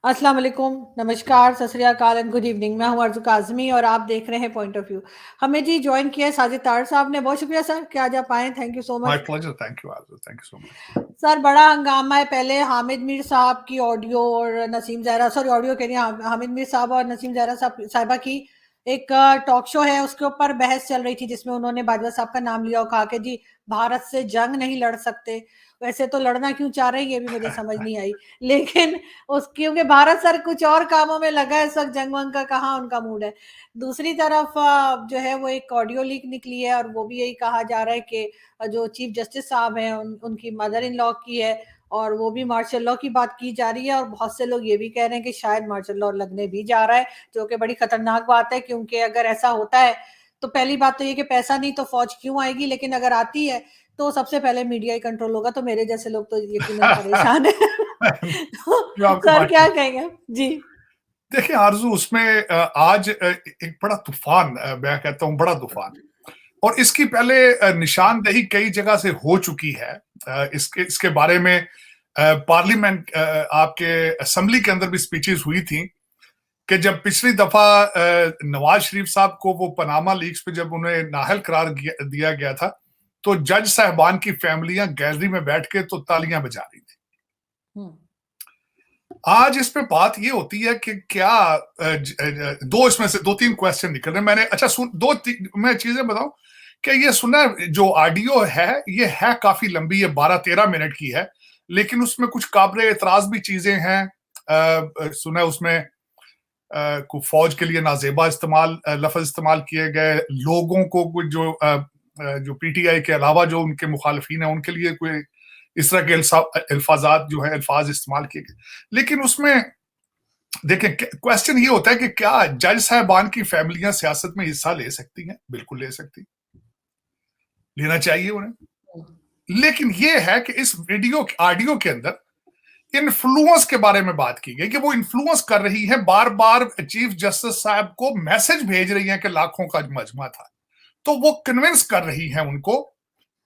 अस्सलाम वालेकुम, नमस्कार, सत श्री अकाल एंड गुड इवनिंग। मैं हूँ अर्ज़ू काज़मी और आप देख रहे हैं पॉइंट ऑफ व्यू। हमें जी जॉइन किया है साजिद तार साहब ने। बहुत शुक्रिया सर कि आज आप आए, thank you so My much. pleasure. Thank you, Arzu. Thank you so much. Sir बड़ा हंगामा है, पहले हामिद मीर साहब की ऑडियो और नसीम ज़हरा, सॉरी ऑडियो कह रही हूँ, हामिद मीर साहब और नसीम ज़हरा साहिबा की एक टॉक शो है, उसके ऊपर बहस चल रही थी जिसमें उन्होंने बाजवा साहब का नाम लिया और कहा कि जी भारत से जंग नहीं लड़ सकते। वैसे तो लड़ना क्यों चाह रहे हैं ये भी मुझे समझ नहीं आई, लेकिन उस क्योंकि भारत सर कुछ और कामों में लगा है इस वक्त, जंग वंग का कहाँ उनका मूड है। दूसरी तरफ जो है वो एक ऑडियो लीक निकली है और वो भी यही कहा जा रहा है कि जो चीफ जस्टिस साहब हैं उनकी मदर इन लॉ की है और वो भी मार्शल लॉ की बात की जा रही है और बहुत से लोग ये भी कह रहे हैं कि शायद मार्शल लॉ लगने भी जा रहा है, जो कि बड़ी खतरनाक बात है क्योंकि अगर ऐसा होता है तो पहली बात तो ये कि पैसा नहीं तो फौज क्यों आएगी, लेकिन अगर आती है तो सबसे पहले मीडिया ही कंट्रोल होगा, तो मेरे जैसे लोग तो यकीनन परेशान है। तो जो आपकी सर बात क्या ठीक है। कहेंगे जी। देखिए आरजू, उसमें आज एक बड़ा तूफान, मैं कहता हूँ बड़ा तूफान, और इसकी पहले निशानदेही कई जगह से हो चुकी है। इसके इसके बारे में पार्लियामेंट, आपके असेंबली के अंदर भी स्पीचेस हुई थी कि जब पिछली दफा नवाज शरीफ साहब को वो पनामा लीक्स पे जब उन्हें नाहल करार दिया गया था, तो जज साहबान की फैमिलियां गैलरी में बैठ के तो तालियां बजा रही थी। आज इस पे बात ये होती है कि क्या दो इसमें से दो तीन क्वेश्चन निकल रहे हैं। मैंने अच्छा मैं चीजें बताऊं कि ये सुना, जो ऑडियो है ये है काफी लंबी, ये 12-13 मिनट की है, लेकिन उसमें कुछ काबिल एतराज भी चीजें हैं। सुना उसमें फौज के लिए नाजेबा लफ्ज इस्तेमाल किए गए, लोगों को कुछ जो पीटीआई के अलावा जो उनके मुखालफिन है उनके लिए कोई इस तरह के अल्फाजात जो है अल्फाज इस्तेमाल किए गए। लेकिन उसमें देखें, क्वेश्चन ये होता है कि क्या जज साहबान की फैमिलियां सियासत में हिस्सा ले सकती हैं? बिल्कुल ले सकती, लेना चाहिए उन्हें। लेकिन ये है कि इस ऑडियो के अंदर इन्फ्लुएंस के बारे में बात की गई कि वो इन्फ्लुएंस कर रही है, बार बार चीफ जस्टिस साहब को मैसेज भेज रही है कि लाखों का मजमा था, तो वो कन्विंस कर रही हैं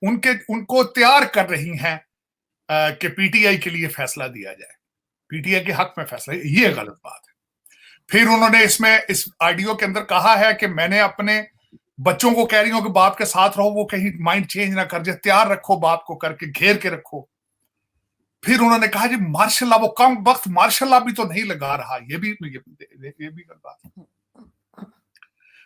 उनको तैयार कर रही हैं कि पीटीआई के लिए फैसला दिया जाए, पीटीआई के हक में फैसला। ये गलत बात है। फिर उन्होंने इस ऑडियो के अंदर कहा है कि मैंने अपने बच्चों को कह रही हूं कि बाप के साथ रहो, वो कहीं माइंड चेंज ना कर जाए, तैयार रखो बाप को, करके घेर के रखो। फिर उन्होंने कहा जी मार्शल लॉ, वो कम वक्त मार्शल लॉ भी तो नहीं लगा रहा, ये भी गलत बात है।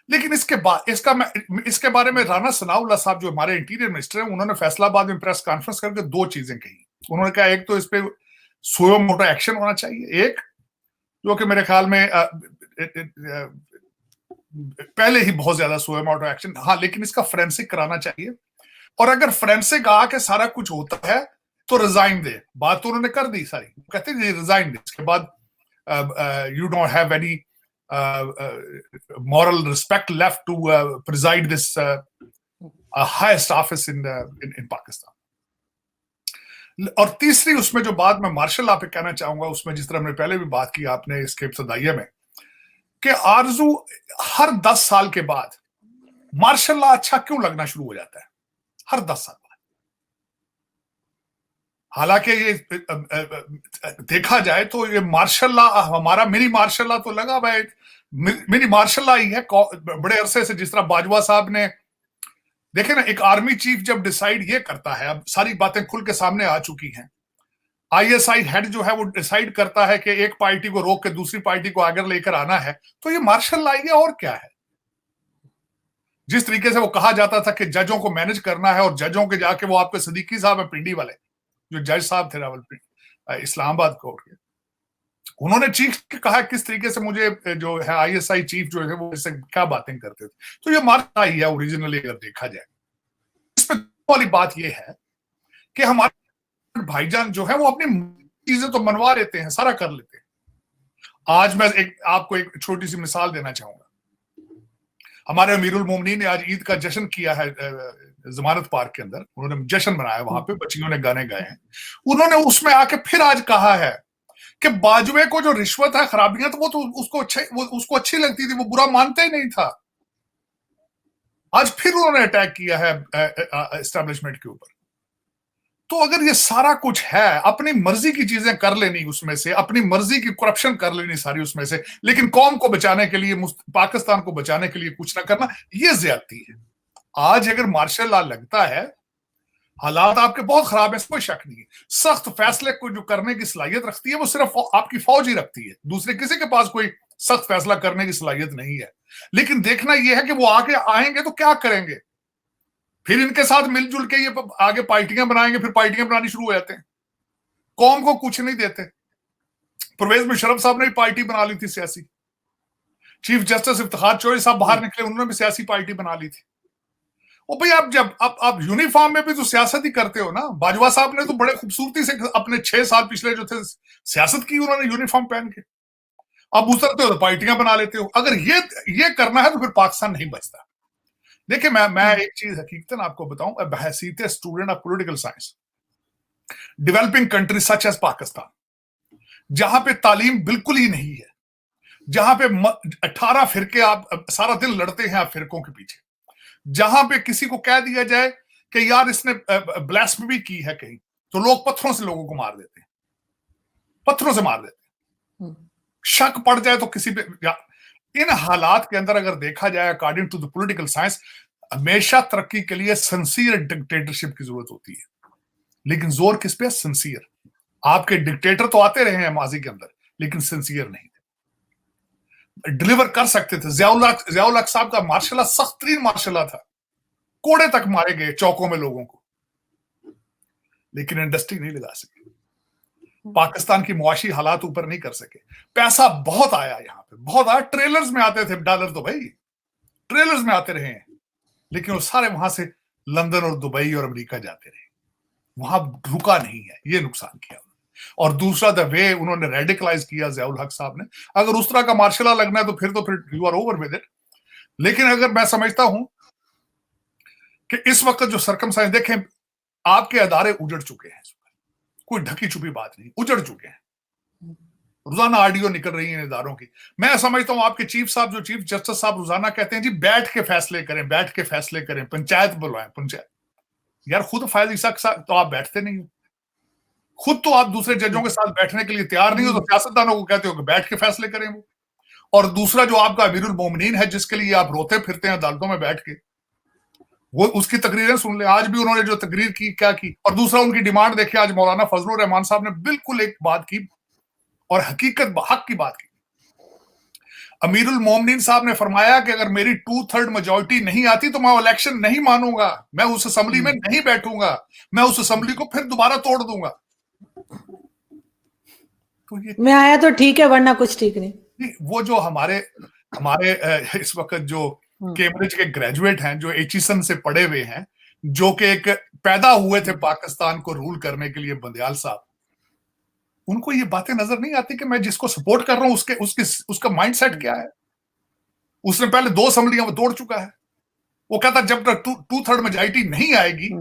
लेकिन इसके बारे में राना सनाउल्लाह साहब जो हमारे इंटीरियर मिनिस्टर हैं, उन्होंने फैसलाबाद में प्रेस कॉन्फ्रेंस करके दो चीजें कही। उन्होंने कहा एक तो इस पे सुओ मोटो एक्शन होना चाहिए, एक जो कि मेरे ख्याल में पहले ही बहुत ज्यादा सुओ मोटो एक्शन, हाँ, लेकिन इसका फोरेंसिक कराना चाहिए। और अगर फोरेंसिक आके सारा कुछ होता है तो रिजाइन दे। बात तो उन्होंने कर दी सारी, कहते हैं रिजाइन दे, इसके बाद you don't have any moral respect left to preside this highest office in Pakistan. और तीसरी उसमें जो बात मैं मार्शल लॉ पे कहना चाहूंगा, उसमें जिस तरह हमने पहले भी बात की आपने इसके इब्तदाइया में, कि आरजू हर 10 साल के बाद मार्शल लॉ अच्छा क्यों लगना शुरू हो जाता है? हर 10 साल बाद। हालांकि ये देखा जाए तो ये मार्शल लॉ हमारा मिनी मार्शल लॉ तो लगा भाई, मिनी मार्शल लॉ ही है बड़े अरसे से। जिस तरह बाजवा साहब ने देखे ना, एक आर्मी चीफ जब डिसाइड ये करता है, अब सारी बातें खुल के सामने आ चुकी हैं, आईएसआई हेड जो है वो डिसाइड करता है कि एक पार्टी को रोक के दूसरी पार्टी को आगे लेकर आना है, तो ये मार्शल लॉ है और क्या है। जिस तरीके से वो कहा जाता था कि जजों को मैनेज करना है, और जजों के जाके वो आपके सदीकी साहब है पिंडी वाले, जो जज साहब थे रावलपिंडी इस्लामाबाद कोर्ट के, उन्होंने चीफ कहा किस तरीके से मुझे जो है आईएसआई चीफ जो है वो इससे क्या बातें करते थे। तो ये मार्शल ही है ओरिजिनली अगर देखा जाए। इसमें वाली बात ये है कि हमारे भाईजान जो है वो अपनी चीजें तो मनवा लेते हैं, सारा कर लेते हैं। आज मैं आपको एक छोटी सी मिसाल देना चाहूंगा। हमारे अमीरुल मोमिनीन ने आज ईद का जश्न किया है जमानत पार्क के अंदर, उन्होंने जश्न मनाया, वहां पे बच्चियों ने गाने गाए हैं। उन्होंने उसमें आके फिर आज कहा है कि बाजवे को जो रिश्वत है, खराबियां, तो वो तो उसको अच्छी लगती थी, वो बुरा मानता ही नहीं था। आज फिर उन्होंने अटैक किया है एस्टेब्लिशमेंट के ऊपर। तो अगर ये सारा कुछ है, अपनी मर्जी की चीजें कर लेनी उसमें से, अपनी मर्जी की करप्शन कर लेनी सारी उसमें से, लेकिन कौम को बचाने के लिए, पाकिस्तान को बचाने के लिए कुछ ना करना, ये ज्यादती है। आज अगर मार्शल लॉ लगता है, हालात आपके बहुत खराब है, कोई शक नहीं है। सख्त फैसले को जो करने की सलाहियत रखती है वो सिर्फ आपकी फौज ही रखती है, दूसरे किसी के पास कोई सख्त फैसला करने की सलाहियत नहीं है। लेकिन देखना यह है कि वो आगे आएंगे तो क्या करेंगे, फिर इनके साथ मिलजुल के ये आगे पार्टियां बनाएंगे, फिर पार्टियां बनानी शुरू हो जाते हैं, कौम को कुछ नहीं देते। परवेज मुशर्रफ साहब ने भी पार्टी बना ली थी सियासी, चीफ जस्टिस इफ्तिखार चौधरी साहब बाहर निकले, उन्होंने भी सियासी पार्टी बना ली थी। ओ भाई, आप जब आप यूनिफॉर्म में भी तो सियासत ही करते हो ना। बाजवा साहब ने तो बड़े खूबसूरती से अपने 6 साल पिछले जो थे सियासत की उन्होंने यूनिफॉर्म पहन के। अब उतरते हो तो पार्टियां बना लेते हो। अगर ये करना है तो फिर पाकिस्तान नहीं बचता। देखिए, मैं एक चीज हकीकतन आपको बताऊं, बहसीत student of political science, developing country such as Pakistan, जहां पे तालीम बिल्कुल ही नहीं है, जहां पे 18 फिरके आप सारा दिन लड़ते हैं आप फिरकों के पीछे, जहां पे किसी को कह दिया जाए कि यार इसने ब्लास्फेमी की है कहीं, तो लोग पत्थरों से लोगों को मार देते हैं, पत्थरों से मार देते हैं। शक पड़ जाए तो किसी पे, इन हालात के अंदर अगर देखा जाए according to the political science, हमेशा तरक्की के लिए सिंसियर डिक्टेटरशिप की जरूरत होती है। लेकिन जोर किस पे? सिंसियर। आपके डिक्टेटर तो आते रहे हैं माजी के अंदर, लेकिन सिंसियर नहीं थे, डिलीवर कर सकते थे। जियाउल हक साहब का मार्शल लॉ सख्त तरीन मार्शल लॉ था, कोड़े तक मारे गए चौकों में लोगों को, लेकिन इंडस्ट्री नहीं लगा सके, पाकिस्तान की मुआशी हालात ऊपर नहीं कर सके। पैसा बहुत आया, यहां पे बहुत आया, ट्रेलर्स में आते थे डॉलर, तो भाई ट्रेलर्स में आते रहे हैं, लेकिन वो सारे वहां से लंदन और दुबई और अमेरिका जाते रहे, वहां रुका नहीं है, ये नुकसान किया। और दूसरा, द वे उन्होंने रेडिकलाइज किया जियाउल हक साहब ने, अगर उस तरह का मार्शल लॉ लगना है तो फिर you are over with it. लेकिन अगर मैं समझता हूं कि इस वक्त जो सर्कमस्टेंस देखें, आपके अदारे उजड़ चुके हैं, कोई ढकी छुपी बात नहीं, उजड़ चुके हैं, रोजाना ऑडियो निकल रही है इदारों की। मैं समझता हूं आपके चीफ साहब, जो चीफ जस्टिस साहब रोजाना कहते हैं जी बैठ के फैसले करें, बैठ के फैसले करें, पंचायत बुलवाएं, पंचायत। यार खुद फैज इसाक साहब तो आप बैठते नहीं हो, खुद तो आप दूसरे जजों के साथ बैठने के लिए तैयार नहीं हो, तो सियासतदानों को कहते हो कि बैठ के फैसले करें वो। और दूसरा जो आपका अमीरुल मोमिनीन है, जिसके लिए आप रोते फिरते हैं अदालतों में बैठ के, वो उसकी तकरीरें सुन ले। आज भी उन्होंने जो तकरीर की, क्या की। और दूसरा उनकी डिमांड देखिए, आज मौलाना फजलुर रहमान साहब ने बिल्कुल एक बात की और हकीकत हक की बात की। अमीरुल मोमिनीन साहब ने फरमाया कि अगर मेरी 2/3 मेजॉरिटी नहीं आती तो मैं इलेक्शन नहीं मानूंगा, मैं उस असेंबली में नहीं बैठूंगा, मैं उस असेंबली को फिर दोबारा तोड़ दूंगा। तो ये मैं आया तो ठीक है, वरना कुछ ठीक नहीं। वो जो हमारे इस वक्त जो कैम्ब्रिज के ग्रेजुएट हैं, जो एचिसन से पढ़े हुए हैं, जो कि एक पैदा हुए थे पाकिस्तान को रूल करने के लिए, बंदयाल साहब, उनको ये बातें नजर नहीं आती कि मैं जिसको सपोर्ट कर रहा हूं उसका माइंडसेट क्या है। उसने पहले 2 असेंबलियां वो तोड़ चुका है। वो कहता जब तक 2/3 मेजॉरिटी नहीं आएगी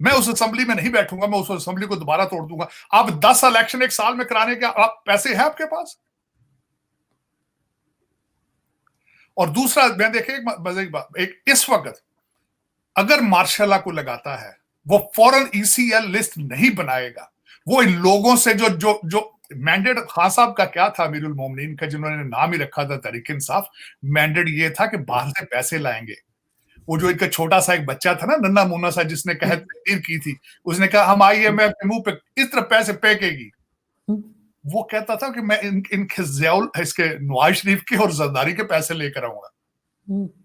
मैं उस असेंबली में नहीं बैठूंगा, मैं उस असेंबली को दोबारा तोड़ दूंगा। आप 10 इलेक्शन एक साल में कराने के आप पैसे हैं आपके पास। और दूसरा, मैं देखिए एक मजे की बात, एक इस वक्त अगर मार्शल लॉ को लगाता है, वो फौरन ईसीएल लिस्ट नहीं बनाएगा। वो इन लोगों से जो मैंडेट, खान साहब का क्या था, अमीरुल मोमिनीन का, जिन्होंने नाम ही रखा था तहरीक इंसाफ, मैंडेट ये था कि बाहर से पैसे लाएंगे। वो जो इनका छोटा सा एक बच्चा था ना, नन्ना मुन्ना सा, जिसने कहा तकरीर की थी, उसने कहा हम IMF के मुंह पे इस तरह पैसे फेंकेगी। वो कहता था कि मैं इनके इसके नवाज शरीफ के और जरदारी के पैसे लेकर आऊंगा,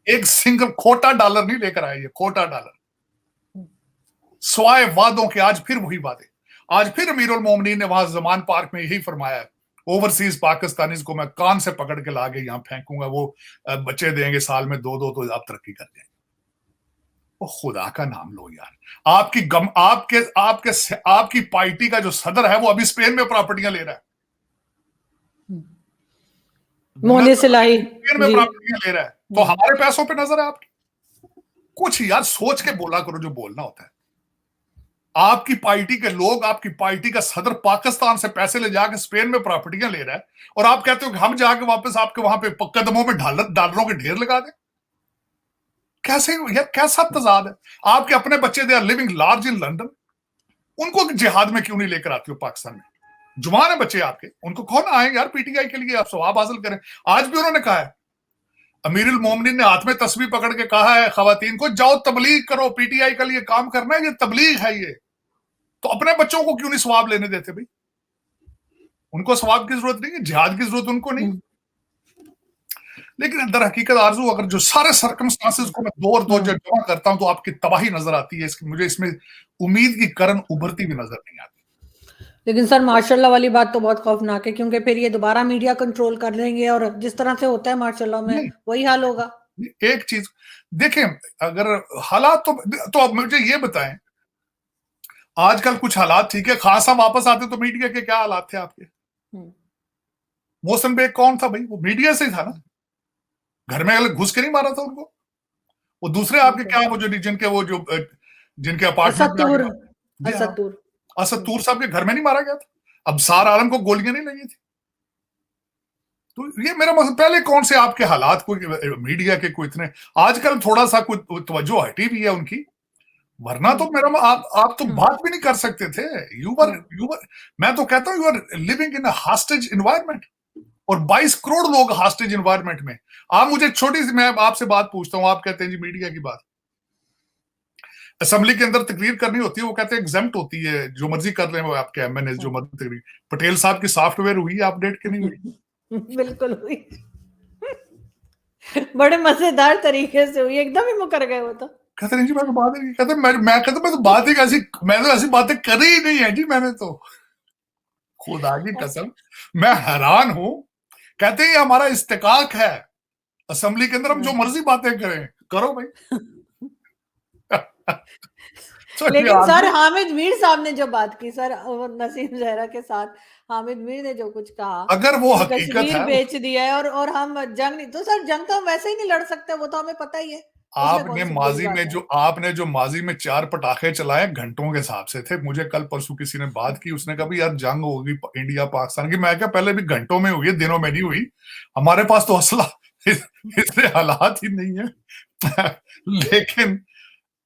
एक सिंगल खोटा डॉलर नहीं लेकर आए, ये खोटा डॉलर, स्वाय वादों के। आज फिर वही बातें, आज फिर अमीरुल मोमिनीन ने वहां जमान पार्क में यही फरमाया, ओवरसीज पाकिस्तानीज को मैं कान से पकड़ के लाके यहां फेंकूंगा, वो बच्चे देंगे साल में 2-2 तो आप तरक्की कर जाएंगे। वो खुदा का नाम लो यार, आपकी पार्टी का जो सदर है वो अभी स्पेन में प्रॉपर्टियां ले रहा है, मोहल्ले से लाई स्पेन में प्रॉपर्टियां ले रहा है, तो हमारे पैसों पे नजर है आपकी। कुछ यार सोच के बोला करो जो बोलना होता है। आपकी पार्टी के लोग, आपकी पार्टी का सदर पाकिस्तान से पैसे ले जाके स्पेन में प्रॉपर्टियां ले रहा है, और आप कहते हो कि हम जाके वापस आपके वहां पे कदमों में डॉलरों के ढेर लगा दें। कैसे यार, कैसा तजाद है। आपके अपने बच्चे they are living large in London, उनको जिहाद में क्यों नहीं लेकर आती हो पाकिस्तान में? जुबान है बच्चे आपके, उनको कौन आए यार पीटीआई के लिए, आप सवाब हासिल करें। आज भी उन्होंने कहा है, अमीरुल मोमिनीन ने हाथ में तस्बीह पकड़ के कहा है खवातीन को, जाओ तबलीग करो, पीटीआई का लिए काम करना है, ये तबलीग है ये। तो अपने बच्चों को क्यों नहीं सवाब लेने देते भाई? उनको सवाब की जरूरत नहीं है, जिहाद की जरूरत उनको नहीं। लेकिन अंदर हकीकत आरजू, अगर जो सारे सर्कमस्टांसेस को मैं दो और दो जमा करता हूं तो आपकी तबाही नजर आती है। मुझे इसमें उम्मीद की करण उभरती भी नजर नहीं आती। लेकिन सर मार्शाल्लाह वाली बात तो बहुत खौफनाक है, क्योंकि फिर ये दोबारा मीडिया कंट्रोल कर लेंगे और जिस तरह से होता है मार्शाल्लाह में वही हाल होगा। एक चीज देखें, अगर हालात तो अब मुझे ये बताएं, आजकल कुछ हालात ठीक है, खान साहब वापस आते तो मीडिया के क्या हालात थे आपके? मोहसिन बेग कौन था भाई? वो मीडिया से ही था ना, घर में अलग घुस के नहीं मारा था उनको। वो दूसरे आपके क्या, वो जो जिनके अपार्टमेंट में असतूर साहब के घर में नहीं मारा गया था? अब सार आलम को गोलियां नहीं लगी थी? तो ये मेरा मतलब, पहले कौन से आपके हालात को मीडिया के को इतने, आजकल थोड़ा सा कुछ तवज्जो हटी भी है उनकी, वरना तो मेरा आप तो बात भी नहीं कर सकते थे। मैं तो कहता हूं you are living in a hostage environment, और 22 करोड़ लोग हॉस्टेज एनवायरनमेंट में। आप मुझे छोटी सी, मैं आपसे बात पूछता हूं, आप कहते हैं जी मीडिया की बात, असेंबली के अंदर तकरीर करनी होती है, वो कहते हैं एग्जेम्प्ट होती है, जो मर्जी कर रहे हैं वो आपके एमएनए, जो मर्जी तकरीर। पटेल साहब की सॉफ्टवेयर हुई है अपडेट के नहीं हुई? बिल्कुल हुई, बड़े मजेदार तरीके से हुई, एकदम ही मुकर गए वो तो। कहते नहीं जी मैं तो बात ही कहते, मैं तो बात ही ऐसी बातें करी ही नहीं है जी मैंने तो, खुदा की कसम मैं हैरान हूं। कहते हैं हमारा इस्तेकाक है असेंबली के अंदर, हम जो मर्जी बातें करें, करो भाई। लेकिन सर हामिद मीर साहब ने जो बात की सर नसीम जहरा के साथ, हामिद मीर ने जो कुछ कहा, अगर वो हकीकत कश्मीर है, बेच दिया है और हम जंग नहीं, तो सर जंग तो हम वैसे ही नहीं लड़ सकते, वो तो हमें पता ही है। आपने जो माजी में 4 पटाखे चलाए घंटों के हिसाब से थे। मुझे कल परसों किसी ने बात की, उसने कहा यार जंग होगी इंडिया पाकिस्तान की, मैं क्या पहले भी घंटों में हुई है, दिनों में नहीं हुई, हमारे पास तो असला इतने हालात ही नहीं है। लेकिन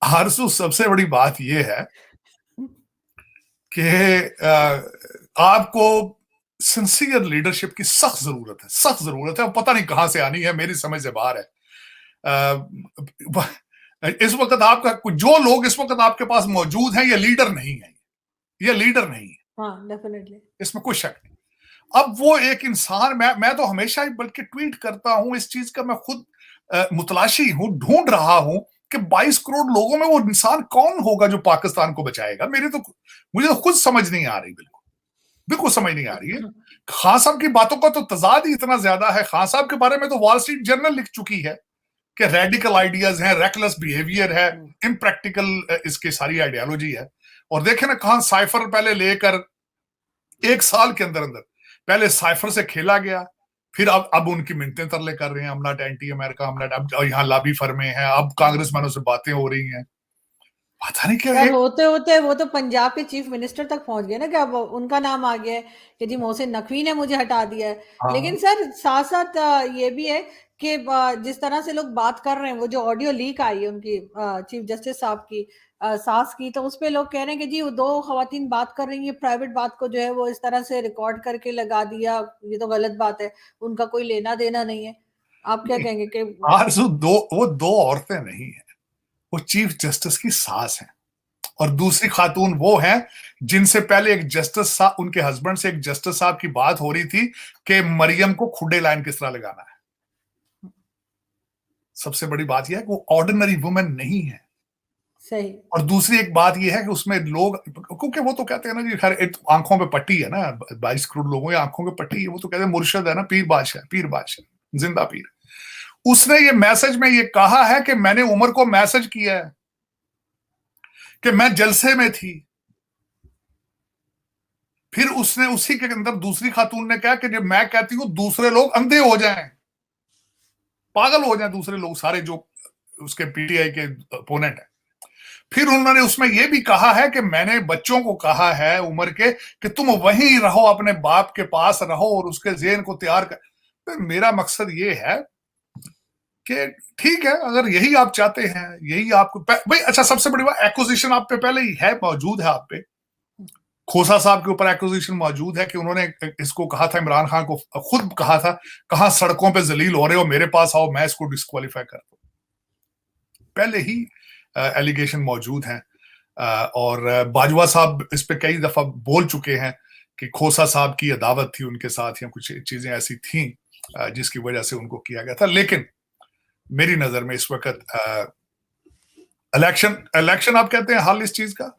हरसू सबसे बड़ी बात यह है कि आपको सिंसियर लीडरशिप की सख्त जरूरत है, पता नहीं कहां से आनी है, मेरी समझ से बाहर है। इस वक्त आपका जो लोग इस वक्त आपके पास मौजूद हैं, ये लीडर नहीं है, हाँ, डेफिनेटली, इसमें कोई शक नहीं। अब वो एक इंसान, मैं तो हमेशा ही बल्कि ट्वीट करता हूं इस चीज का, मैं खुद मुतलाशी हूं, ढूंढ रहा हूं कि 22 करोड़ लोगों में वो इंसान कौन होगा जो पाकिस्तान को बचाएगा। मुझे तो खुद समझ नहीं आ रही, बिल्कुल समझ नहीं आ रही है। खान साहब की बातों का तो तजाद ही इतना ज्यादा है। खान साहब के बारे में तो वॉल स्ट्रीट जर्नल लिख चुकी है कि रेडिकल आइडियाज हैं, रेकलेस बिहेवियर है, इम्प्रैक्टिकल इसकी सारी आइडियोलॉजी है। और देखे ना कहां साइफर पहले लेकर 1 साल के अंदर पहले साइफर से खेला गया, फिर अब उनकी मिन्नतें तरले कर रहे हैं, हम नॉट एंटी अमेरिका, हम नॉट, अब यहाँ लॉबी फर्मे हैं, अब कांग्रेसमैनों से बातें हो रही हैं, पता नहीं क्या। होते होते वो तो पंजाब के चीफ मिनिस्टर तक पहुंच गए ना, कि अब उनका नाम आ गया है कि जी मोहसिन नकवी ने मुझे हटा दिया है। लेकिन सर साथ साथ ये भी है कि जिस तरह से लोग बात कर रहे हैं, वो जो ऑडियो लीक आई है उनकी चीफ जस्टिस साहब की सास की, तो उस पे लोग कह रहे हैं कि जी वो 2 खवातीन बात कर रही है, प्राइवेट बात को जो है वो इस तरह से रिकॉर्ड करके लगा दिया, ये तो गलत बात है, उनका कोई लेना देना नहीं है। आप क्या कहेंगे कि आरज़ू वो 2 औरतें नहीं है, वो चीफ जस्टिस की सास है, और दूसरी खातून वो हैं जिनसे पहले एक जस्टिस साहब, उनके हस्बैंड से एक जस्टिस साहब की बात हो रही थी कि मरियम को खुडे लाइन किस तरह लगाना है। सबसे बड़ी बात यह है कि वो ऑर्डिनरी वुमेन नहीं है। सही। और दूसरी एक बात यह है कि उसमें लोग, क्योंकि वो तो कहते हैं ना जी, खैर आंखों पे पट्टी है ना, 22 करोड़ लोगों की आंखों पे पट्टी है, वो तो कहते हैं मुर्शद है ना, पीर बादशाह जिंदा पीर। उसने ये मैसेज में ये कहा है कि मैंने उमर को मैसेज किया है कि मैं जलसे में थी। फिर उसने उसी के अंदर दूसरी खातून ने कहा कि जब मैं कहती हूं दूसरे लोग अंधे हो जाएं, पागल हो जाएं दूसरे लोग सारे जो उसके पीटीआई के अपोनेंट है। फिर उन्होंने उसमें यह भी कहा है कि मैंने बच्चों को कहा है उमर के कि तुम वहीं रहो, अपने बाप के पास रहो और उसके ज़हन को तैयार कर। तो मेरा मकसद ये है कि ठीक है, अगर यही आप चाहते हैं, यही आपको भाई, अच्छा सबसे बड़ी बात, एक्विजिशन आप पे पहले ही है, मौजूद है आप पे, खोसा साहब के ऊपर एक्विजिशन मौजूद है कि उन्होंने इसको कहा था, इमरान खान को खुद कहा था, कहां सड़कों पे जलील हो रहे हो, मेरे पास आओ, मैं इसको डिस्क्वालीफाई कर दूं। पहले ही एलिगेशन मौजूद हैं। और बाजवा साहब इस पे कई दफा बोल चुके हैं कि खोसा साहब की अदावत थी उनके साथ, या कुछ चीजें ऐसी थी जिसकी वजह से उनको किया गया था। लेकिन मेरी नजर में इस वक्त इलेक्शन आप कहते हैं हल इस चीज का,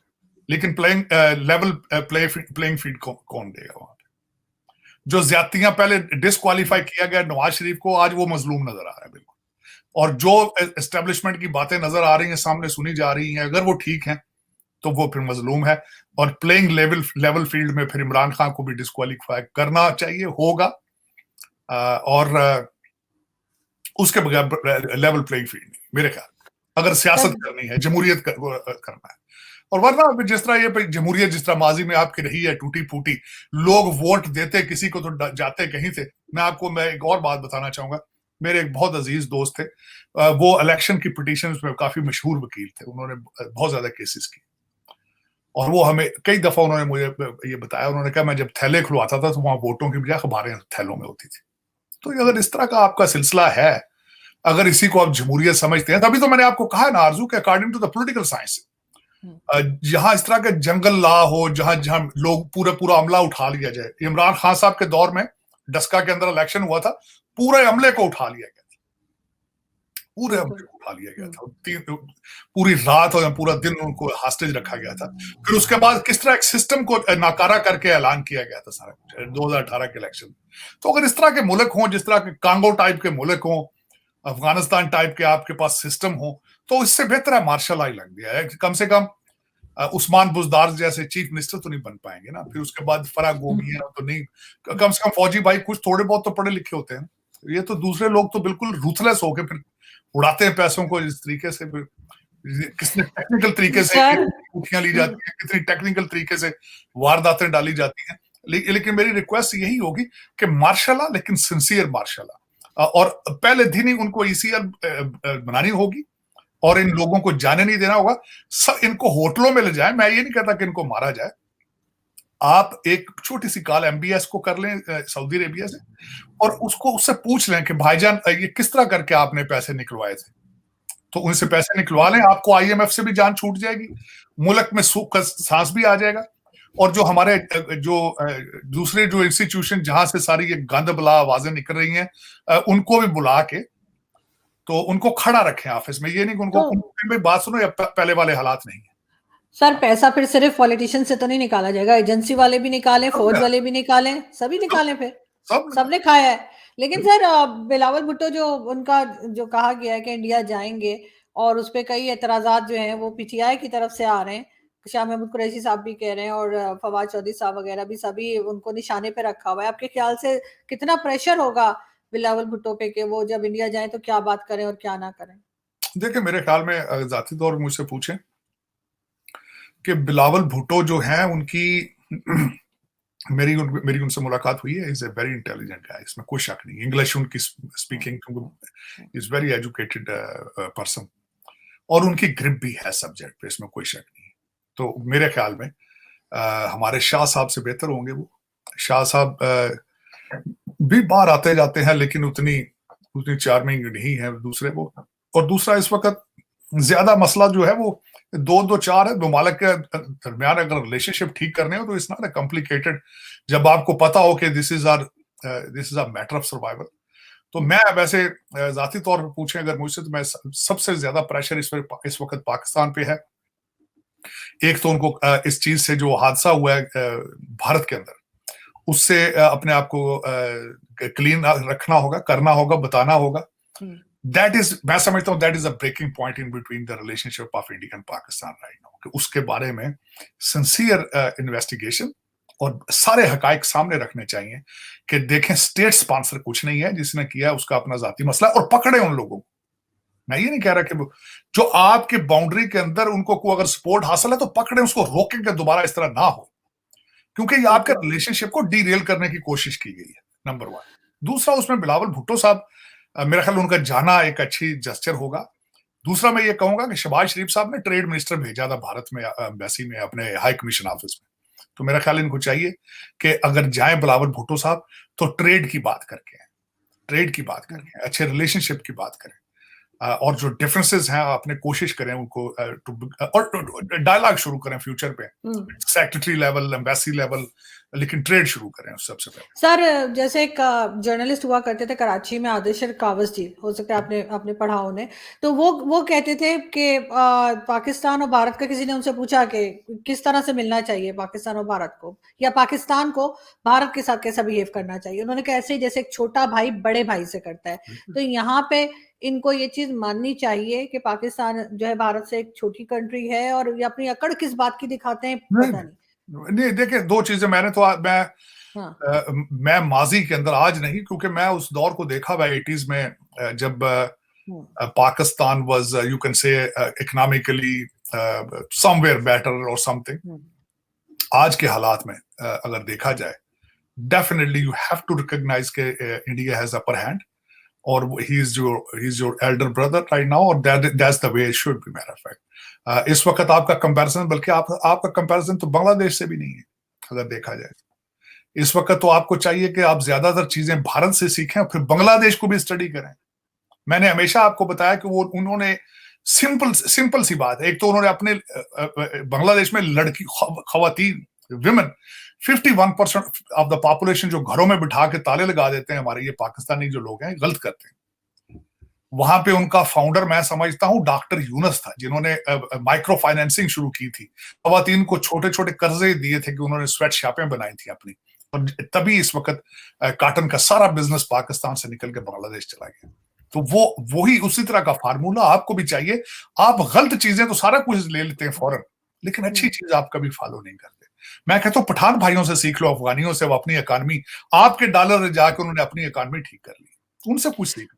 लेकिन प्लेइंग फील्ड कौन देगा वहां पे? जो ज्यादतियां पहले डिस्क्वालीफाई किया गया नवाज शरीफ को, आज वो मजलूम नजर आ रहा है बिल्कुल। और जो एस्टेब्लिशमेंट की बातें नजर आ रही हैं, सामने सुनी जा रही हैं, अगर वो ठीक हैं तो वो फिर मजलूम है। और प्लेइंग लेवल फील्ड में फिर इमरान खान को भी डिस्क्वालीफाई करना चाहिए, होगा। और उसके बगैर लेवल प्लेइंग फील्ड नहीं मेरे ख्याल, अगर सियासत करनी है, जमहूरियत करना है। और वरना जिस तरह ये जमहूरियत जिस तरह माजी में आपकी रही है टूटी फूटी, लोग वोट देते किसी को तो जाते कहीं थे। मैं एक और बात बताना चाहूंगा। मेरे एक बहुत अजीज दोस्त थे, वो इलेक्शन की पिटीशन में काफी मशहूर वकील थे, उन्होंने बहुत ज्यादा केसेस की। और वो हमें कई दफा उन्होंने मुझे ये बताया, उन्होंने कहा मैं जब थैले खुलवाता था तो वहां वोटों की बजाय अखबारें थैलों में होती थी। तो अगर इस तरह का आपका सिलसिला है, अगर इसी को आप जमहूरियत समझते हैं, तभी तो मैंने आपको कहा ना आरजू के according to the political science, जहां इस तरह के जंगल ला हो, जहां जहां लोग पूरा अमला उठा लिया जाए। इमरान खान साहब के दौर में डस्का के अंदर इलेक्शन हुआ था, पूरे अमले को उठा लिया गया था, पूरे अमले को उठा लिया गया था, पूरी रात और पूरा दिन उनको हॉस्टेज रखा गया था। फिर उसके बाद किस तरह एक सिस्टम को नाकारा करके ऐलान किया गया था सारा कुछ 2018 के इलेक्शन। तो अगर इस तरह के मुल्क हों, जिस तरह के कांगो टाइप के मुल्क हों, अफगानिस्तान टाइप के आपके पास सिस्टम हो, तो इससे बेहतर है मार्शल आई लग गया है। कम से कम उस्मान बुजदार जैसे चीफ मिनिस्टर तो नहीं बन पाएंगे ना। फिर उसके बाद फराह गोमी है तो नहीं, कम से कम फौजी भाई कुछ थोड़े बहुत तो पढ़े लिखे होते हैं। ये तो दूसरे लोग तो बिल्कुल रूथलेस होके फिर उड़ाते हैं पैसों को इस तरीके से। फिर कितने टेक्निकल तरीके से उठियां ली जाती हैं, कितनी टेक्निकल तरीके से वारदातें डाली जाती हैं। लेकिन मेरी रिक्वेस्ट यही होगी कि मार्शल लॉ, लेकिन सिंसियर मार्शल लॉ। और पहले दिन ही उनको ईसीआर बनानी होगी और इन लोगों को जाने नहीं देना होगा। सब इनको होटलों में ले जाए, मैं ये नहीं कहता कि इनको मारा जाए। आप एक छोटी सी कॉल एमबीएस को कर लें सऊदी अरेबिया से, और उससे पूछ लें कि भाईजान ये किस तरह करके आपने पैसे निकलवाए थे। तो उनसे पैसे निकलवा लें, आपको आईएमएफ से भी जान छूट जाएगी, मुल्क में सुख का सांस भी आ जाएगा। और जो हमारे जो दूसरे जो इंस्टीट्यूशन जहां से सारी ये गंद बला आवाजें निकल रही हैं, उनको भी बुला के तो उनको खड़ा रखें ऑफिस में। ये नहीं कि उनको बात सुनो या पहले वाले हालात नहीं है। सर पैसा फिर सिर्फ पॉलिटिशियन से तो नहीं निकाला जाएगा, एजेंसी वाले भी निकालें, फौज वाले भी निकालें, सभी निकालें, फिर सबने खाया है। लेकिन सर बिलावल भुट्टो जो उनका जो कहा गया है कि इंडिया जाएंगे, और उस पर कई एतराजात जो हैं वो पीटीआई की तरफ से आ रहे हैं, शाह महमूद कुरैशी साहब भी कह रहे हैं और फवाद चौधरी साहब वगैरह भी, सभी उनको निशाने पे रखा हुआ है। आपके ख्याल से कितना प्रेशर होगा बिलावल भुट्टो पे कि वो जब इंडिया जाए तो क्या बात करें और क्या ना करें? देखिए मेरे ख्याल में जाती तौर मुझसे पूछें कि बिलावल भुट्टो जो है उनकी मेरी उनसे मुलाकात हुई है। इज ए वेरी इंटेलिजेंट गाय, इसमें कोई शक नहीं। इंग्लिश उनकी speaking is very educated person, और उनकी ग्रिप भी है सब्जेक्ट पे, इसमें कोई शक नहीं। तो मेरे ख्याल में हमारे शाह साहब से बेहतर होंगे वो। शाह साहब भी बाहर आते जाते हैं, लेकिन उतनी चार्मिंग नहीं है दूसरे वो। और दूसरा, इस वक्त ज्यादा मसला जो है वो 2-2-4 है। ममालिक के दरमियान अगर रिलेशनशिप ठीक करने हो तो इट्स नॉट कॉम्प्लिकेटेड, जब आपको पता हो कि this is a matter of survival. तो मैं वैसे जाती तौर पर पूछें अगर मुझसे, तो मैं सबसे ज्यादा प्रेशर इस वक्त पाकिस्तान पे है। एक तो उनको इस चीज से जो हादसा हुआ है भारत के अंदर, उससे अपने आप को क्लीन रखना होगा, करना होगा, बताना होगा। दैट इज, मैं समझता हूँ that is a breaking point in between the relationship of India and Pakistan right now, कि उसके बारे में सिंसियर इन्वेस्टिगेशन और सारे हकाइक सामने रखने चाहिए कि देखें स्टेट स्पॉन्सर कुछ नहीं है, जिसने किया उसका अपना जाती मसला, और पकड़े उन लोगों को। मैं ये नहीं कह रहा कि जो आपके बाउंड्री के अंदर उनको को अगर सपोर्ट हासिल है तो पकड़े, उसको रोकें कि दोबारा इस तरह ना हो, क्योंकि ये आपके रिलेशनशिप को डीरेल करने की कोशिश की गई है, नंबर 1। दूसरा, उसमें बिलावल भुट्टो साहब, मेरा ख्याल उनका जाना एक अच्छी जेस्चर होगा। दूसरा, मैं ये कहूंगा कि शहबाज शरीफ साहब ने ट्रेड मिनिस्टर भेजा था भारत में, एम्बेसी में, अपने हाई कमीशन ऑफिस में। तो मेरा ख्याल इनको चाहिए कि अगर जाएं बिलावल भुट्टो साहब तो ट्रेड की बात करके, अच्छे रिलेशनशिप की बात करें, और जो डिफरेंसेस हैं अपने कोशिश करें उनको और डायलॉग शुरू करें फ्यूचर पे, सेक्रेटरी लेवल, एम्बेसी लेवल, लेकिन ट्रेड शुरू करें सबसे पहले। सर जैसे एक जर्नलिस्ट हुआ करते थे कराची में, आदिशर कावस जी, हो सकता है आपने आपने पढ़ा उन्हें, तो वो कहते थे कि पाकिस्तान और भारत का, किसी ने उनसे पूछा कि किस तरह से मिलना चाहिए पाकिस्तान और भारत को, या पाकिस्तान को भारत के साथ कैसा बिहेव करना चाहिए। उन्होंने कहा ऐसे ही जैसे एक छोटा भाई बड़े भाई से करता है। तो यहाँ पे इनको ये चीज माननी चाहिए कि पाकिस्तान जो है भारत से एक छोटी कंट्री है, और ये अपनी अकड़ किस बात की दिखाते हैं पता नहीं देखिए, दो चीजें मैंने तो मैं माजी के अंदर, आज नहीं, क्योंकि मैं उस दौर को देखा हुआ 80s में, जब Pakistan was, you can say, economically somewhere better और समथिंग। आज के हालात में अगर देखा जाए, definitely you have to recognise के इंडिया हैज अपर हैंड, और he is your elder brother right now, और that's the way it should be. Matter of fact इस वक्त आपका कंपैरिजन, बल्कि आपका कंपैरिजन तो बांग्लादेश से भी नहीं है अगर देखा जाए। इस वक्त तो आपको चाहिए कि आप ज्यादातर चीजें भारत से सीखें और फिर बांग्लादेश को भी स्टडी करें। मैंने हमेशा आपको बताया कि वो उन्होंने सिंपल सी बात है, एक तो उन्होंने अपने बांग्लादेश में लड़की, खवातीन, विमेन, 51% ऑफ द पॉपुलेशन जो घरों में बिठा के ताले लगा देते हैं हमारे ये पाकिस्तानी जो लोग हैं, गलत करते हैं। वहां पे उनका फाउंडर मैं समझता हूं डॉक्टर यूनस था, जिन्होंने माइक्रो फाइनेंसिंग शुरू की थी, खवातीन को छोटे छोटे कर्जे दिए थे कि उन्होंने स्वेट शॉपें बनाई थी अपनी, और तभी इस वक्त कॉटन का सारा बिजनेस पाकिस्तान से निकल के बांग्लादेश चला गया। तो वही उसी तरह का फार्मूला आपको भी चाहिए। आप गलत चीजें तो सारा कुछ ले लेते हैं फौरन, लेकिन अच्छी चीज आप कभी फॉलो नहीं करते। मैं कहता हूँ पठान भाइयों से सीख लो, अफगानियों से, वो अपनी इकॉनमी, आपके डॉलर जाकर उन्होंने अपनी इकॉनमी ठीक कर ली, उनसे कुछ सीख।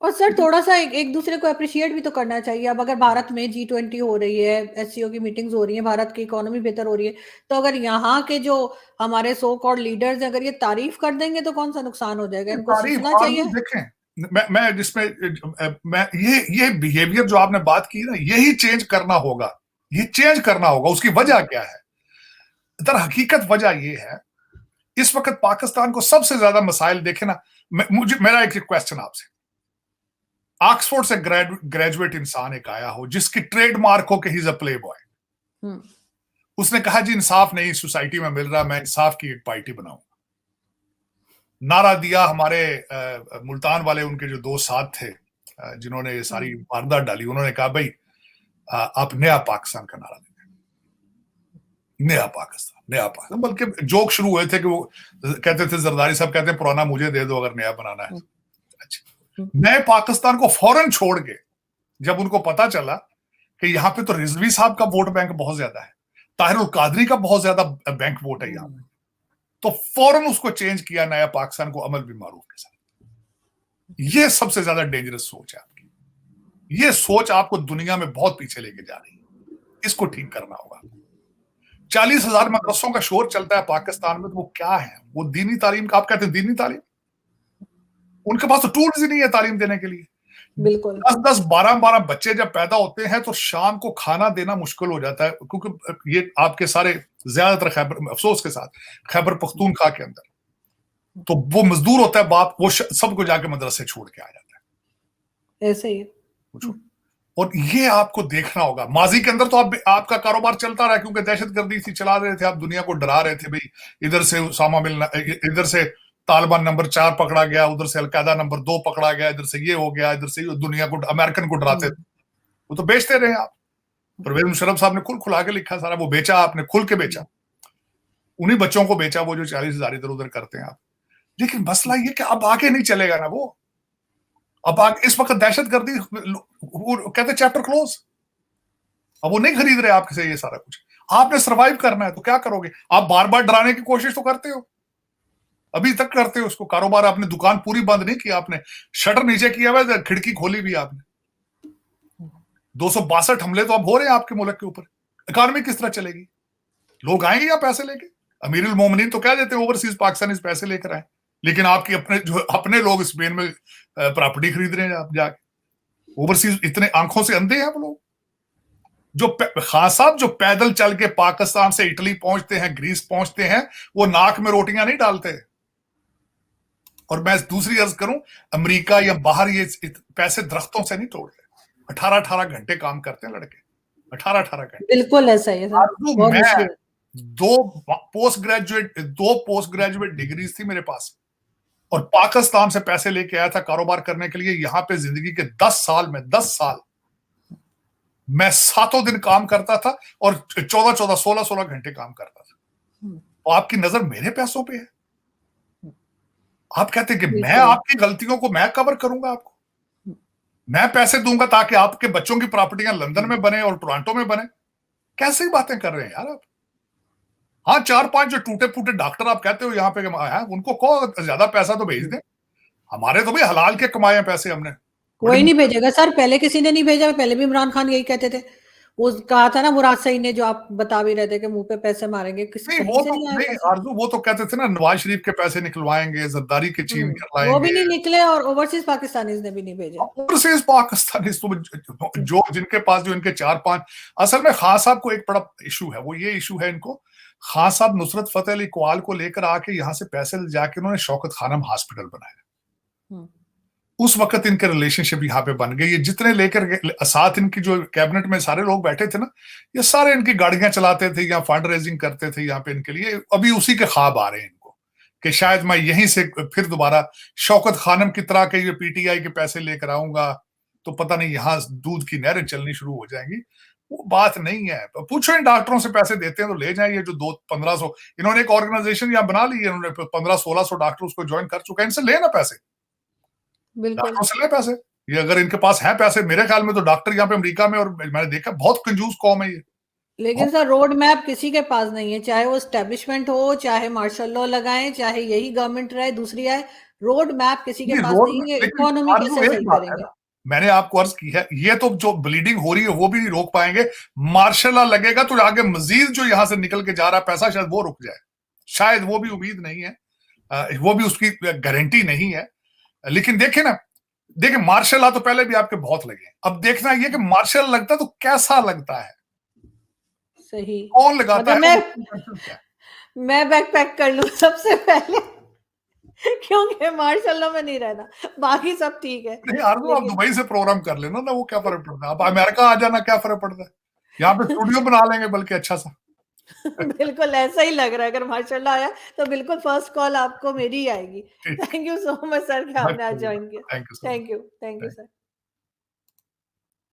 और सर थोड़ा सा एक दूसरे को अप्रिशिएट भी तो करना चाहिए। अब अगर भारत में G20 हो रही है, SCO की मीटिंग्स हो रही है, भारत की इकोनॉमी बेहतर हो रही है, तो अगर यहाँ के जो हमारे सो कॉल्ड लीडर्स हैं अगर ये तारीफ कर देंगे तो कौन सा नुकसान हो जाएगा, इनको सीखना चाहिए। देखें, मैं जिसमें मैं ये बिहेवियर जो आपने बात की ना, यही चेंज करना होगा, ये चेंज करना होगा। उसकी वजह क्या है? दर हकीकत वजह ये है, इस वक्त पाकिस्तान को सबसे ज्यादा मसाइल देखे ना, मेरा एक क्वेश्चन आपसे, ऑक्सफोर्ड से ग्रेजुएट इंसान एक आया हो जिसकी ट्रेडमार्क हो कि he is a play boy, उसने कहा जी इंसाफ नहीं सोसाइटी में मिल रहा, मैं इंसाफ की एक पार्टी बनाऊंगा। नारा दिया हमारे मुल्तान वाले उनके जो दो साथ थे जिन्होंने ये सारी वारदात डाली, उन्होंने कहा भाई आप नया पाकिस्तान का नारा देंगे, नया पाकिस्तान। बल्कि जोक शुरू हुए थे कि वो कहते थे, जरदारी साहब कहते हैं पुराना मुझे दे दो अगर नया बनाना है। अच्छा, नए पाकिस्तान को फौरन छोड़ के जब उनको पता चला कि यहाँ पे तो रिजवी साहब का वोट बैंक बहुत ज्यादा है, ताहिरुल कादरी का बहुत ज्यादा बैंक वोट है यहाँ पे, तो फौरन उसको चेंज किया, नया पाकिस्तान को अमल बिन मारूफ के साथ। ये सबसे ज्यादा डेंजरस सोच है आपकी, ये सोच आपको दुनिया में बहुत पीछे लेके जा रही है, इसको ठीक करना होगा। 40,000 मदरसों का शोर चलता है पाकिस्तान में, तो वो क्या है? वो दीनी तालीम का, आप कहते हैं दीनी तालीम, उनके पास तो टूल्स ही नहीं है तालीम देने के लिए। बिल्कुल 10-10, 12-12 बच्चे जब पैदा होते हैं तो शाम को खाना देना मुश्किल हो जाता है, क्योंकि ये आपके सारे ज्यादातर अफसोस के साथ खैबर पख्तूनख्वा के अंदर तो वो मजदूर होता है बाप, वो सबको जाके मदरसे छोड़ के आ जाता है, ऐसे ही। और ये आपको देखना होगा। माजी के अंदर तो आपका कारोबार चलता रहा, क्योंकि दहशतगर्दी थी, चला रहे थे, आप दुनिया को डरा रहे थे, भाई इधर से उसामा बिन, इधर से तालिबान नंबर 4 पकड़ा गया, उधर से अलकायदा नंबर 2 पकड़ा गया, इधर से ये हो गया, इधर से दुनिया को, अमेरिकन को डराते थे, वो तो बेचते रहे आप। परवेज मुशर्रफ साहब ने खुला के लिखा सारा, वो बेचा आपने, खुल के बेचा, उन्हीं बच्चों को बेचा वो जो 40,000 इधर उधर करते हैं आप। लेकिन मसला ये कि अब आगे नहीं चलेगा ना वो, अब आगे इस वक्त दहशतगर्दी, वो कहते चैप्टर क्लोज, अब वो नहीं खरीद रहे आपसे ये सारा कुछ। आपने सर्वाइव करना है तो क्या करोगे? आप बार बार डराने की कोशिश तो करते हो, अभी तक करते हो उसको। कारोबार आपने, दुकान पूरी बंद नहीं की आपने, शटर नीचे किया हुआ, खिड़की खोली भी आपने। 262 हमले तो अब हो रहे हैं आपके मुल्क के ऊपर, इकॉनमी किस तरह चलेगी? लोग आएंगे या पैसे लेके? अमीरुल मोमिनीन तो कह देते हैं ओवरसीज पाकिस्तानी पैसे लेकर आए, लेकिन आपकी अपने लोग स्पेन में प्रॉपर्टी खरीद रहे हैं आप जाके। ओवरसीज इतने आंखों से अंधे हैं वो लोग, जो खान साहब जो पैदल चल के पाकिस्तान से इटली पहुंचते हैं, ग्रीस पहुंचते हैं, वो नाक में रोटियां नहीं डालते। और मैं दूसरी अर्ज करूं, अमेरिका या बाहर ये पैसे दरख्तों से नहीं तोड़ते। 18-18 घंटे काम करते हैं लड़के, 18-18 घंटे। बिल्कुल ऐसा ही है सर, बहुत मैं मुश्किल है। दो पोस्ट ग्रेजुएट डिग्रीज थी मेरे पास, और पाकिस्तान से पैसे लेके आया था कारोबार करने के लिए। यहां पे जिंदगी के 10 साल मैं 7 दिन काम करता था और 14-14, 16-16 घंटे काम करता था। तो आपकी नजर मेरे पैसों पे है। आप कहते हैं कि मैं आपकी गलतियों को मैं कवर करूंगा, आपको मैं पैसे दूंगा ताकि आपके बच्चों की प्रॉपर्टियां लंदन में बने और टोरंटो में बने। कैसी बातें कर रहे हैं यार आप। हाँ, 4-5 जो टूटे फूटे डॉक्टर आप कहते हो यहाँ पे है, उनको को ज्यादा पैसा तो भेज दें। हमारे तो भाई हलाल के कमाए पैसे हमने। कोई नहीं भेजेगा सर, पहले किसी ने नहीं भेजा, पहले भी इमरान खान यही कहते थे। वो कहा था ना मुराद सही ने, जो आप बता भी रहे थे कि मुंह पे पैसे मारेंगे, नहीं, कहीं वो से तो नहीं आए नहीं पैसे। आरजू, वो तो कहते थे ना नवाज शरीफ के पैसे निकलवाएंगे, जरदारी के छीन कर वो भी लाएंगे। नहीं निकले, और ओवरसीज पाकिस्तानीज ने भी नहीं भेजे। ओवरसीज पाकिस्तानी जो जिनके पास जो इनके 4-5, असल में खान साहब को एक बड़ा इशू है, वो ये इशू है इनको। खान साहब नुसरत फतेह अली इकबाल को लेकर आके यहाँ से पैसे ले जाके उन्होंने शौकत खानम हॉस्पिटल बनाया। उस वक्त इनके रिलेशनशिप यहाँ पे बन गई। ये जितने लेकर साथ इनकी जो कैबिनेट में सारे लोग बैठे थे ना, ये सारे इनकी गाड़ियां चलाते थे या फंड रेजिंग करते थे यहाँ पे इनके लिए। अभी उसी के ख्वाब आ रहे हैं इनको कि शायद मैं यहीं से फिर दोबारा शौकत खानम की तरह के ये पीटीआई के पैसे लेकर आऊंगा, तो पता नहीं यहाँ दूध की नहरें चलनी शुरू हो जाएंगी। वो बात नहीं है। पूछो इन डॉक्टरों से पैसे देते हैं तो ले जाए। ये जो 200-1500 इन्होंने एक ऑर्गेनाइजेशन यहाँ बना ली है, इन्होंने 1500-1600 डॉक्टर उसको ज्वाइन कर चुका है। इनसे लेना पैसे, डॉक्टरों से ले पैसे। ये अगर इनके पास है पैसे, मेरे ख्याल में तो डॉक्टर यहाँ पे अमेरिका में, और मैंने देखा बहुत कंजूस कौम है ये। लेकिन सर रोड मैप किसी के पास नहीं है, चाहे वो एस्टेब्लिशमेंट हो, चाहे मार्शल लॉ लगाएं, चाहे यही गवर्नमेंट रहे दूसरी आए, रोड मैप किसी के पास नहीं है। लेकिन इकोनॉमी कैसे एक सही बात है करेंगे? ना, मैंने आपको अर्ज की है, ये तो जो ब्लीडिंग हो रही है वो भी नहीं रोक पाएंगे। मार्शल लॉ लगेगा तो आगे मजीद जो यहां से निकल के जा रहा है पैसा, शायद वो रुक जाए। शायद वो भी उम्मीद नहीं है, वो भी उसकी गारंटी नहीं है। लेकिन देखिए मार्शल लॉ तो पहले भी आपके बहुत लगे। अब देखना ये कि मार्शल लगता तो कैसा लगता है, सही कौन लगाता मतलब है। मैं बैक पैक कर लूं सबसे पहले क्योंकि मार्शल लॉ में नहीं रहना, बाकी सब ठीक है। नहीं यार, आप दुबई से प्रोग्राम कर लेना ना, वो क्या फर्क पड़ता है। आप अमेरिका आ जाना, क्या फर्क पड़ता है। यहाँ पे स्टूडियो बना लेंगे बल्कि अच्छा सा। बिल्कुल ऐसा ही लग रहा है। अगर मार्शल लॉ आया तो बिल्कुल फर्स्ट कॉल आपको मेरी ही आएगी। Thank you so much sir कि आपने आज ज्वाइन किया। Thank you sir. Thank you sir.